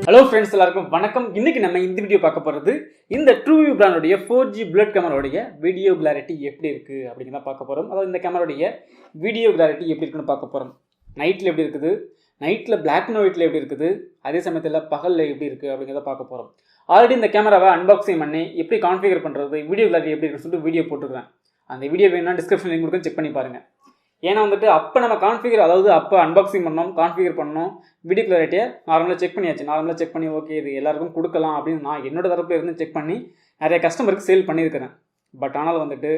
Hello friends, எல்லாருக்கும் வணக்கம். இன்னைக்கு நம்ம இந்த வீடியோ பார்க்க போகிறது இந்த ட்ரூவியூ பிராண்டோடைய 4G புல்லட் கேமராவுடைய வீடியோ கிளாரிட்டி எப்படி இருக்குது அப்படிங்கிறத பார்க்க போகிறோம். அதாவது இந்த கேமராவுடைய வீடியோ கிளாரிட்டி எப்படி இருக்குன்னு பார்க்க போகிறோம். நைட்டில் எப்படி இருக்குது, நைட்டில் பிளாக் அண்ட் ஒயிட்டில் எப்படி இருக்குது, அதே சமயத்தில் பகலில் எப்படி இருக்குது அப்படிங்கிறத பார்க்க போகிறோம். ஆல்ரெடி இந்த கேமராவை அன்பாக்சிங் பண்ணி எப்படி கான்ஃபிகர் பண்ணுறது, வீடியோ கிளாரிட்டி எப்படி இருக்குன்னு சொல்லிட்டு வீடியோ போட்டுருக்கேன். அந்த வீடியோ வேணும்னா டிஸ்கிரிப்ஷன் லிங்க் கொடுக்க செக் பண்ணி பாருங்கள். ஏன்னா வந்துட்டு அப்போ நம்ம கான்ஃபிகர், அதாவது அப்போ அன்பாக்சிங் பண்ணோம், கான்ஃபிகர் பண்ணோம், வீடியோ கிளாரிட்டியை நார்மலாக செக் பண்ணியாச்சு. நார்மலாக செக் பண்ணி ஓகே இது எல்லாருக்கும் கொடுக்கலாம் அப்படின்னு நான் என்னோட தரப்பில் இருந்து செக் பண்ணி நிறைய கஸ்டமருக்கு சேல் பண்ணியிருக்கிறேன். பட் ஆனால் வந்துட்டு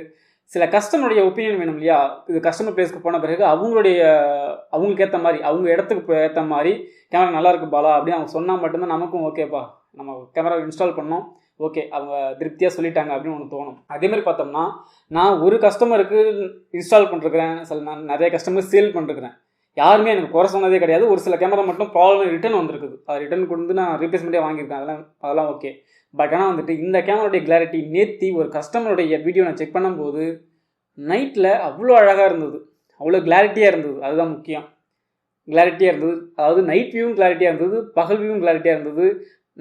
சில கஸ்டமருடைய ஒப்பீனியன் வேணும் இல்லையா? இது கஸ்டமர் பிளேஸ்க்கு போன பிறகு அவங்களுக்கு ஏற்ற மாதிரி, அவங்க இடத்துக்கு ஏற்ற மாதிரி கேமரா நல்லா இருக்கு பாலா அப்படின்னு அவங்க சொன்னால் மட்டும்தான் நமக்கும் ஓகேப்பா நம்ம கேமரா இன்ஸ்டால் பண்ணோம், ஓகே அவங்க திருப்தியாக சொல்லிட்டாங்க அப்படின்னு ஒன்று தோணும். அதேமாதிரி பார்த்தோம்னா நான் ஒரு கஸ்டமருக்கு இன்ஸ்டால் பண்ணிருக்கிறேன், நான் நிறைய கஸ்டமர் சேல் பண்ணிருக்கிறேன். யாருமே எனக்கு குறை சொன்னதே கிடையாது. ஒரு சில கேமரா மட்டும் ப்ராப்ளம் ரிட்டர்ன் வந்திருக்குது. அது ரிட்டர்ன் கொடுத்து நான் ரீப்ளேஸ்மெண்ட்டே வாங்கியிருக்கேன். அதெல்லாம் ஓகே. பட் ஆனால் வந்துட்டு இந்த கேமராவுடைய கிளாரிட்டி நேற்று ஒரு கஸ்டமருடைய வீடியோ நான் செக் பண்ணும்போது நைட்டில் அவ்வளோ அழகாக இருந்தது, அவ்வளோ கிளாரிட்டியாக இருந்தது. அதுதான் முக்கியம், கிளாரிட்டியாக இருந்தது. அதாவது நைட் வியூவும் கிளாரிட்டியாக இருந்தது, பகல் வியூவும் கிளாரிட்டியாக இருந்தது.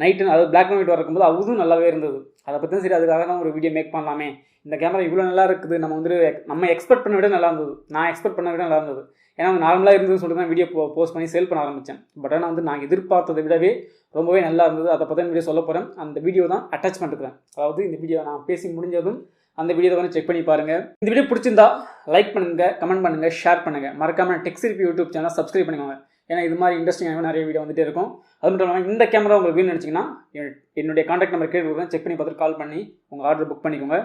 நைட்டு அதாவது பிளாக் அண்ட் ஒயிட் வரக்கும்போது அதுவும் நல்லாவே இருந்தது. அதை பற்றி சரி அதுக்காக தான் ஒரு வீடியோ மேக் பண்ணலாமே, இந்த கேமரா இவ்வளோ நல்லா இருக்குது, நம்ம எக்ஸ்பெக்ட் பண்ண விட நல்லா இருந்தது, நான் எக்ஸ்பெக்ட் பண்ண விட நல்லா இருந்தது. ஏன்னா நார்மலாக இருந்ததுன்னு சொல்லிட்டு தான் வீடியோ போஸ்ட் பண்ணி சேல் பண்ண ஆரம்பித்தேன். பட் ஆனால் வந்து நான் எதிர்பார்த்ததை விடவே ரொம்பவே நல்லா இருந்தது. அதை பற்றி வீடியோ சொல்ல போகிறேன். அந்த வீடியோ தான் அட்டாச் பண்ணிருக்கிறேன். அதாவது இந்த வீடியோ நான் பேசி முடிஞ்சதும் அந்த வீடியோ வந்து செக் பண்ணி பாருங்கள். இந்த வீடியோ பிடிச்சிருந்தா லைக் பண்ணுங்கள், கமெண்ட் பண்ணுங்கள், ஷேர் பண்ணுங்கள். மறக்காமல் டெக்ஸ்இர்பி யூடியூப் சேனல் சப்ஸ்கிரைப் பண்ணிக்கோங்க. ஏன்னா இது மாதிரி இன்ட்ரெஸ்டிங்காக நிறைய வீடியோ வந்துகிட்டே இருக்கும். அது மட்டும் இல்லாமல் இந்த கேமரா உங்களுக்கு வேணும்னு நினச்சிங்கன்னா என்னுடைய கான்டாக்ட் நம்பர் கேட்டு கொடுக்குறேன், செக் பண்ணி பார்த்துட்டு கால் பண்ணி உங்கள் ஆர்டர் புக் பண்ணிக்கோங்க.